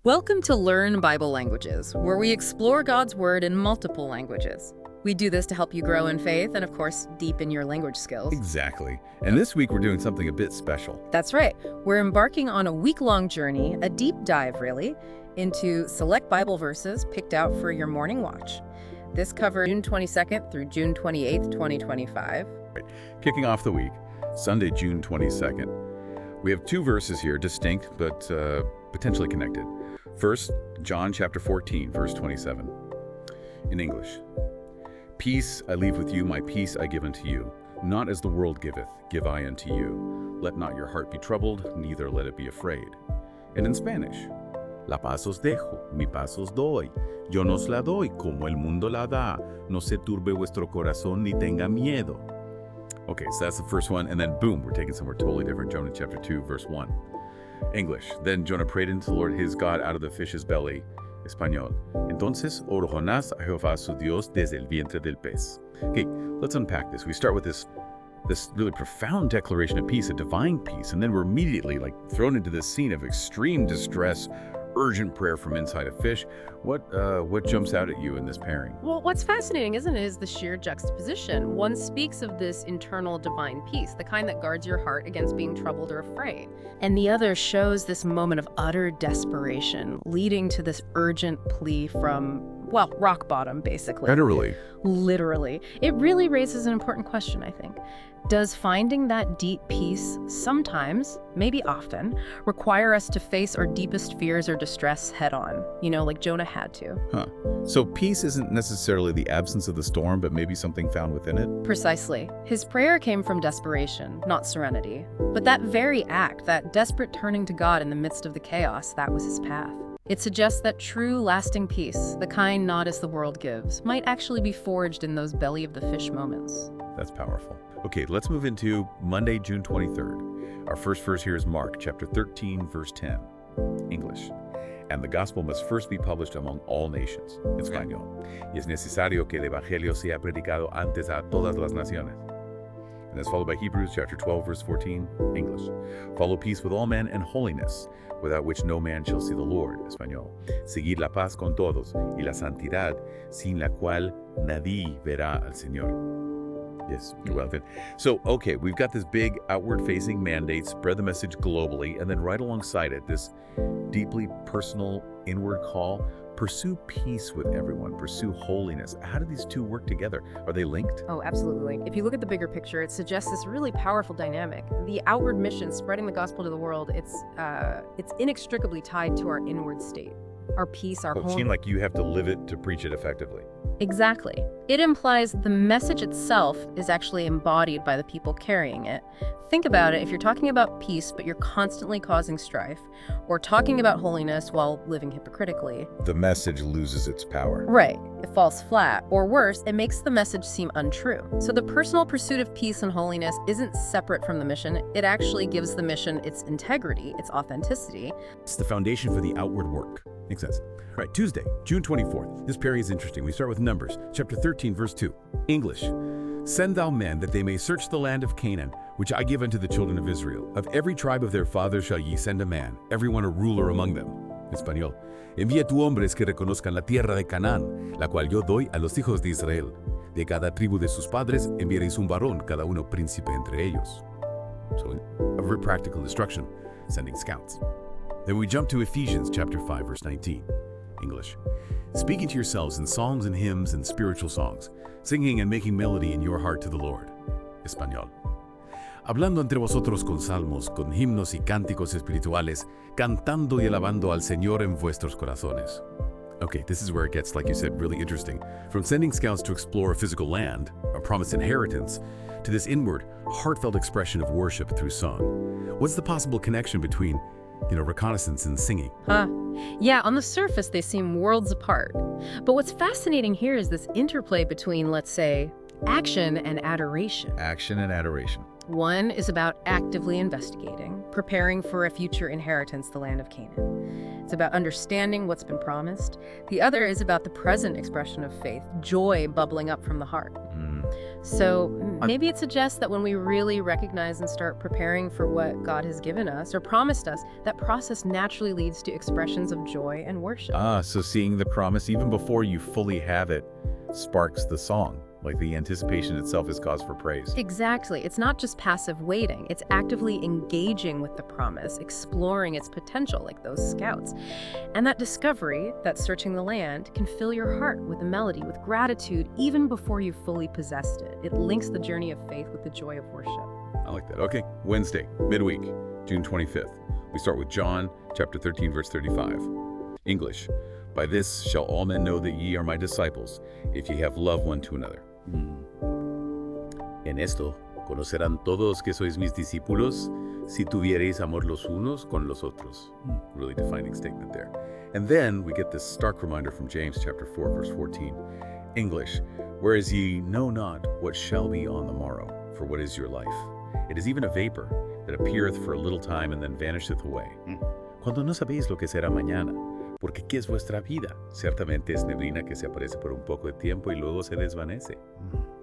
Welcome to Learn Bible Languages, where we explore God's Word in multiple languages. We do this to help you grow in faith and, of course, deepen your language skills. Exactly. And this week we're doing something a bit special. That's right. We're embarking on a week-long journey, a deep dive, really, into select Bible verses picked out for your morning watch. This covers June 22nd through June 28th, 2025. Right. Kicking off the week, Sunday, June 22nd. We have two verses here, distinct but potentially connected. First, John chapter 14, verse 27. In English, "Peace I leave with you, my peace I give unto you. Not as the world giveth, give I unto you. Let not your heart be troubled, neither let it be afraid." And in Spanish, "La paz os dejo, mi paz os doy. Yo nos la doy como el mundo la da. No se turbe vuestro corazón ni tenga miedo." Okay, so that's the first one, and then boom, we're taking somewhere totally different. Jonah chapter 2, verse 1. English, "Then Jonah prayed unto the Lord his God out of the fish's belly." Español, "Entonces oró Jonás a Jehová su Dios desde el vientre del pez." Okay, let's unpack this. We start with this really profound declaration of peace, a divine peace, and then we're immediately thrown into this scene of extreme distress, urgent prayer from inside a fish. What jumps out at you in this pairing? Well, what's fascinating, isn't it, is the sheer juxtaposition. One speaks of this internal divine peace, the kind that guards your heart against being troubled or afraid. And the other shows this moment of utter desperation, leading to this urgent plea from, well, rock bottom, basically. Literally. Literally. It really raises an important question, I think. Does finding that deep peace sometimes, maybe often, require us to face our deepest fears or distress head on? You know, like Jonah had to. So peace isn't necessarily the absence of the storm, but maybe something found within it? Precisely. His prayer came from desperation, not serenity. But that very act, that desperate turning to God in the midst of the chaos, that was his path. It suggests that true, lasting peace, the kind not as the world gives, might actually be forged in those belly-of-the-fish moments. That's powerful. Okay, let's move into Monday, June 23rd. Our first verse here is Mark chapter 13, verse 10. English. "And the gospel must first be published among all nations." En español. "Y es necesario que el evangelio sea predicado antes a todas las naciones." And that's followed by Hebrews chapter 12, verse 14. English. "Follow peace with all men and holiness, without which no man shall see the Lord." Español. "Seguir la paz con todos y la santidad, sin la cual nadie verá al Señor." Yes, you're welcome. So, okay, we've got this big outward-facing mandate, spread the message globally, and then right alongside it, this deeply personal inward call, pursue peace with everyone, pursue holiness. How do these two work together? Are they linked? Oh, absolutely. If you look at the bigger picture, it suggests this really powerful dynamic. The outward mission, spreading the gospel to the world, it's inextricably tied to our inward state. Our peace, our It wholeness. seems like you have to live it to preach it effectively. Exactly. It implies the message itself is actually embodied by the people carrying it. Think about it. If you're talking about peace, but you're constantly causing strife, or talking about holiness while living hypocritically, The message loses its power. right, it falls flat. Or worse, it makes the message seem untrue. So the personal pursuit of peace and holiness isn't separate from the mission. It actually gives the mission its integrity, its authenticity. It's the foundation for the outward work. Makes sense. All right, Tuesday, June 24th. This pairing is interesting. We start with Numbers, chapter 13, verse 2. English. "Send thou men that they may search the land of Canaan, which I give unto the children of Israel. Of every tribe of their fathers shall ye send a man, every one a ruler among them." Español. "Envía tu hombres que reconozcan la tierra de Canaán, la cual yo doy a los hijos de Israel. De cada tribu de sus padres enviaréis un varón, cada uno príncipe entre ellos." So, a very practical instruction, sending scouts. Then we jump to Ephesians chapter 5, verse 19. English. "Speaking to yourselves in songs and hymns and spiritual songs, singing and making melody in your heart to the Lord." Español. "Hablando entre vosotros con salmos, con himnos y cánticos espirituales, cantando y alabando al Señor en vuestros corazones." Okay, this is where it gets, like you said, really interesting. From sending scouts to explore a physical land, a promised inheritance, to this inward, heartfelt expression of worship through song. What's the possible connection between reconnaissance and singing? Yeah, on the surface, they seem worlds apart. But what's fascinating here is this interplay between, let's say, action and adoration. Action and adoration. One is about actively investigating, preparing for a future inheritance, the land of Canaan. It's about understanding what's been promised. The other is about the present expression of faith, joy bubbling up from the heart. So maybe it suggests that when we really recognize and start preparing for what God has given us or promised us, that process naturally leads to expressions of joy and worship. So seeing the promise even before you fully have it sparks the song. Like the anticipation itself is cause for praise. Exactly. It's not just passive waiting. It's actively engaging with the promise, exploring its potential like those scouts. And that discovery, that searching the land, can fill your heart with a melody, with gratitude, even before you fully possessed it. It links the journey of faith with the joy of worship. I like that. Okay, Wednesday, midweek, June 25th. We start with John chapter 13, verse 35. English. By this shall all men know that ye are my disciples, if ye have love one to another. En esto conocerán todos que sois mis discípulos, si tuviereis amor los unos con los otros. Really defining statement there. And then we get this stark reminder from James chapter 4, verse 14. English. Whereas ye know not what shall be on the morrow, for what is your life? It is even a vapor that appeareth for a little time and then vanisheth away. Cuando no sabéis lo que será mañana, porque ¿qué es vuestra vida? Ciertamente es neblina que se aparece por un poco de tiempo y luego se desvanece.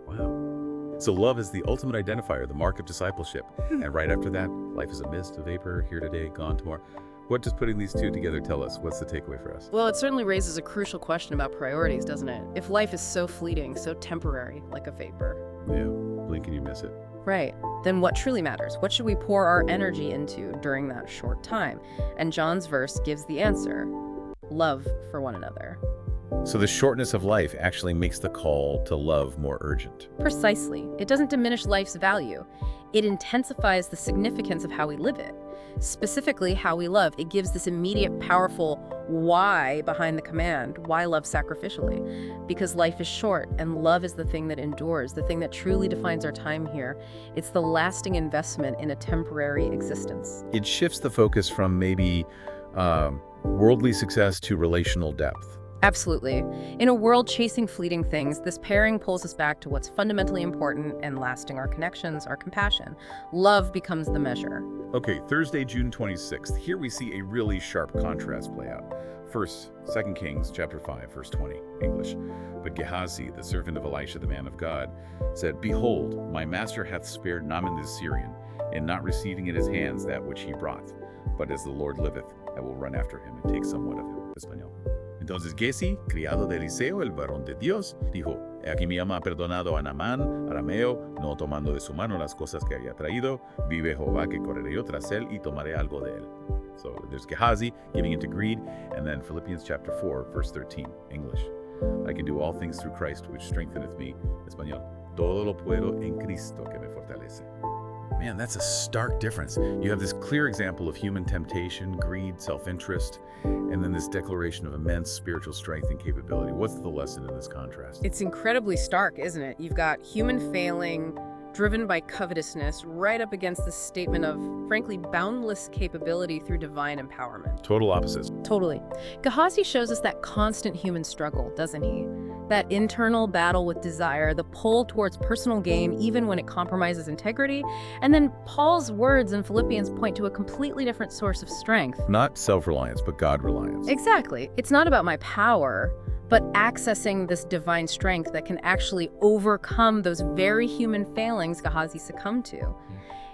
Wow. So love is the ultimate identifier, the mark of discipleship. And right after that, life is a mist, a vapor, here today, gone tomorrow. What does putting these two together tell us? What's the takeaway for us? Well, it certainly raises a crucial question about priorities, doesn't it? If life is so fleeting, so temporary, like a vapor. Yeah, blink and you miss it. Right. Then what truly matters? What should we pour our energy into during that short time? And John's verse gives the answer. Love for one another. So the shortness of life actually makes the call to love more urgent. Precisely. It doesn't diminish life's value. It intensifies the significance of how we live it. Specifically, how we love. It gives this immediate, powerful why behind the command. Why love sacrificially? Because life is short, and love is the thing that endures, the thing that truly defines our time here. It's the lasting investment in a temporary existence. It shifts the focus from maybe worldly success to relational depth. Absolutely. In a world chasing fleeting things, this pairing pulls us back to what's fundamentally important and lasting: our connections, our compassion. Love becomes the measure. Okay, Thursday, June 26th. Here we see a really sharp contrast play out. First, 2 Kings chapter 5, verse 20, English. But Gehazi, the servant of Elisha, the man of God, said, Behold, my master hath spared Naaman the Syrian, in not receiving in his hands that which he brought. But as the Lord liveth, I will run after him and take somewhat of him. Español. Entonces Giezi, criado de Eliseo, el varón de Dios, dijo, He aquí mi ama ha perdonado a Naamán, arameo, no tomando de su mano las cosas que había traído. Vive Jehová que correré yo tras él y tomaré algo de él. So there's Gehazi giving into greed, and then Philippians chapter 4, verse 13, English. I can do all things through Christ, which strengtheneth me. Español. Todo lo puedo en Cristo que me fortalece. Man, that's a stark difference. You have this clear example of human temptation, greed, self-interest, and then this declaration of immense spiritual strength and capability. What's the lesson in this contrast? It's incredibly stark, isn't it? You've got human failing, driven by covetousness, right up against the statement of, frankly, boundless capability through divine empowerment. Total opposites. Totally. Gehazi shows us that constant human struggle, doesn't he? That internal battle with desire, the pull towards personal gain, even when it compromises integrity. And then Paul's words in Philippians point to a completely different source of strength. Not self-reliance, but God-reliance. Exactly. It's not about my power, but accessing this divine strength that can actually overcome those very human failings Gehazi succumbed to.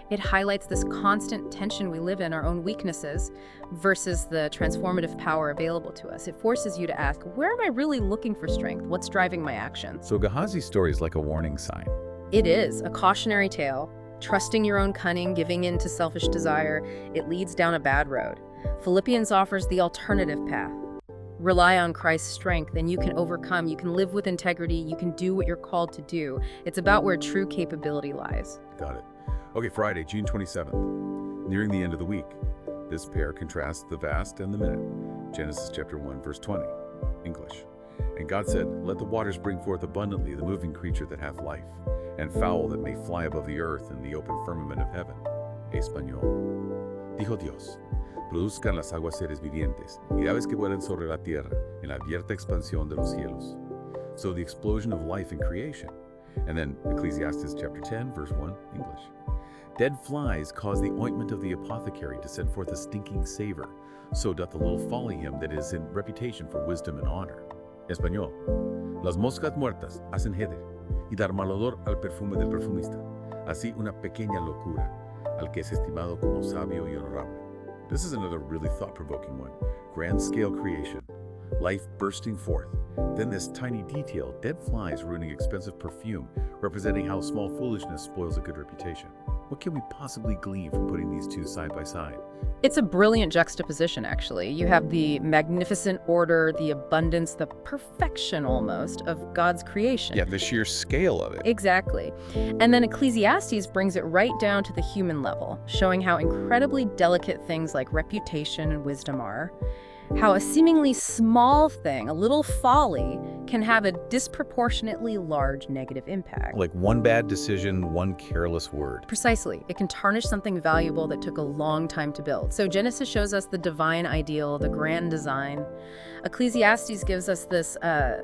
It highlights this constant tension we live in, our own weaknesses, versus the transformative power available to us. It forces you to ask, where am I really looking for strength? What's driving my actions? So Gehazi's story is like a warning sign. It is a cautionary tale. Trusting your own cunning, giving in to selfish desire, it leads down a bad road. Philippians offers the alternative path. Rely on Christ's strength, and you can overcome, you can live with integrity, you can do what you're called to do. It's about where true capability lies. Got it. Okay, Friday, June 27th. Nearing the end of the week. This pair contrasts the vast and the minute. Genesis chapter 1, verse 20, English. And God said, Let the waters bring forth abundantly the moving creature that hath life, and fowl that may fly above the earth in the open firmament of heaven. Español. Dijo Dios, produzcan las aguas seres vivientes, y aves que vuelan sobre la tierra, en la abierta expansión de los cielos. So the explosion of life in creation. And then Ecclesiastes chapter 10, verse 1, English. Dead flies cause the ointment of the apothecary to send forth a stinking savor. So doth the little folly him that is in reputation for wisdom and honor. Español. Las moscas muertas hacen heder, y dar mal olor al perfume del perfumista. Así una pequeña locura, al que es estimado como sabio y honorable. This is another really thought-provoking one. Grand-scale creation, life bursting forth. Then this tiny detail, dead flies ruining expensive perfume, representing how small foolishness spoils a good reputation. What can we possibly glean from putting these two side by side? It's a brilliant juxtaposition, actually. You have the magnificent order, the abundance, the perfection almost of God's creation. Yeah, the sheer scale of it. Exactly. And then Ecclesiastes brings it right down to the human level, showing how incredibly delicate things like reputation and wisdom are. How a seemingly small thing, a little folly, can have a disproportionately large negative impact. Like one bad decision, one careless word. Precisely. It can tarnish something valuable that took a long time to build. So Genesis shows us the divine ideal, the grand design. Ecclesiastes gives us this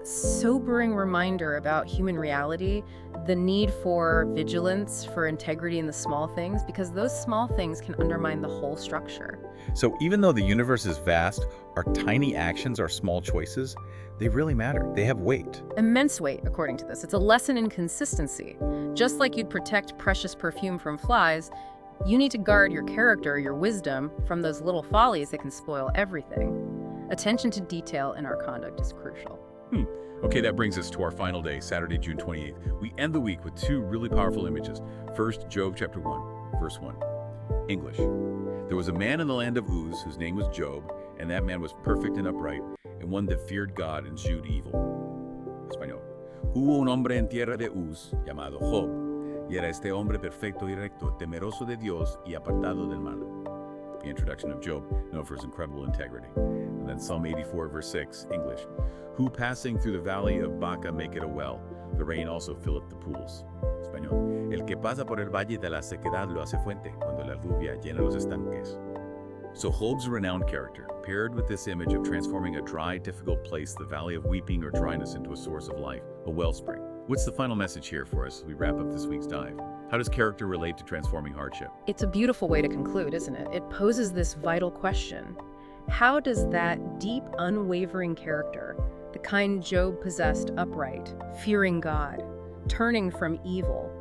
sobering reminder about human reality, the need for vigilance, for integrity in the small things, because those small things can undermine the whole structure. So even though the universe is vast, our tiny actions, our small choices, they really matter. They have weight. Immense weight, according to this. It's a lesson in consistency. Just like you'd protect precious perfume from flies, you need to guard your character, your wisdom, from those little follies that can spoil everything. Attention to detail in our conduct is crucial. Okay, that brings us to our final day, Saturday, June 28th. We end the week with two really powerful images. First, Job chapter 1, verse 1. English. There was a man in the land of Uz whose name was Job, and that man was perfect and upright, and one that feared God and eschewed evil. Español. Hubo un hombre en tierra de Uz, llamado Job, y era este hombre perfecto y recto, temeroso de Dios y apartado del mal. The introduction of Job, known for his incredible integrity. And then Psalm 84, verse 6, English. Who passing through the valley of Baca make it a well, the rain also filleth the pools. Español. El que pasa por el valle de la sequedad lo hace fuente, cuando la lluvia llena los estanques. So Job's a renowned character, paired with this image of transforming a dry, difficult place, the valley of weeping or dryness, into a source of life, a wellspring. What's the final message here for us as we wrap up this week's dive? How does character relate to transforming hardship? It's a beautiful way to conclude, isn't it? It poses this vital question. How does that deep, unwavering character, the kind Job possessed upright, fearing God, turning from evil,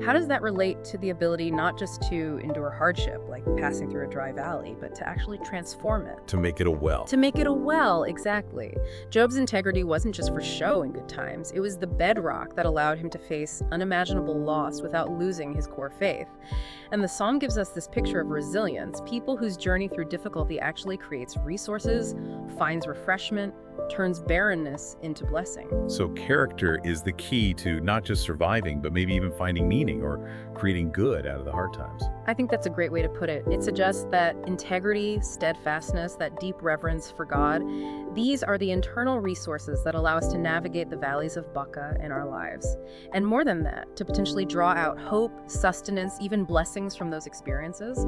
how does that relate to the ability not just to endure hardship, like passing through a dry valley, but to actually transform it? To make it a well. To make it a well, exactly. Job's integrity wasn't just for show in good times. It was the bedrock that allowed him to face unimaginable loss without losing his core faith. And the psalm gives us this picture of resilience, people whose journey through difficulty actually creates resources, finds refreshment, turns barrenness into blessing. So character is the key to not just surviving, but maybe even finding meaning or creating good out of the hard times. I think that's a great way to put it. It suggests that integrity, steadfastness, that deep reverence for God, these are the internal resources that allow us to navigate the valleys of Baca in our lives. And more than that, to potentially draw out hope, sustenance, even blessings from those experiences,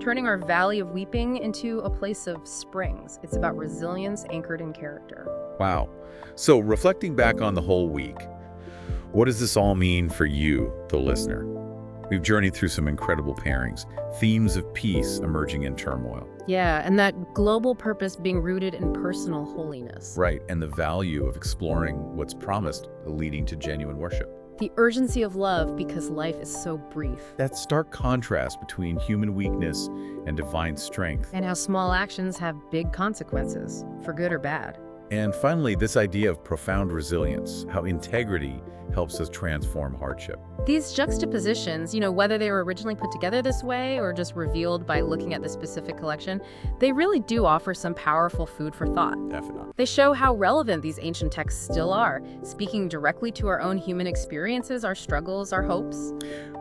turning our valley of weeping into a place of springs. It's about resilience anchored in character. Wow. So reflecting back on the whole week, what does this all mean for you, the listener? We've journeyed through some incredible pairings, themes of peace emerging in turmoil. Yeah, and that global purpose being rooted in personal holiness. Right, and the value of exploring what's promised, leading to genuine worship. The urgency of love because life is so brief. That stark contrast between human weakness and divine strength. And how small actions have big consequences, for good or bad. And finally, this idea of profound resilience, how integrity helps us transform hardship. These juxtapositions, whether they were originally put together this way or just revealed by looking at the specific collection, they really do offer some powerful food for thought. Definitely. They show how relevant these ancient texts still are, speaking directly to our own human experiences, our struggles, our hopes.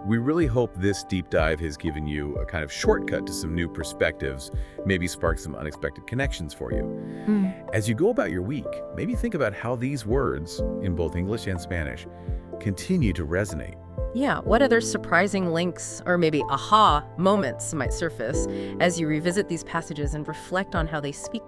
We really hope this deep dive has given you a kind of shortcut to some new perspectives, maybe sparked some unexpected connections for you. As you go about your week, maybe think about how these words, in both English and Spanish, continue to resonate. Yeah, what other surprising links or maybe aha moments might surface as you revisit these passages and reflect on how they speak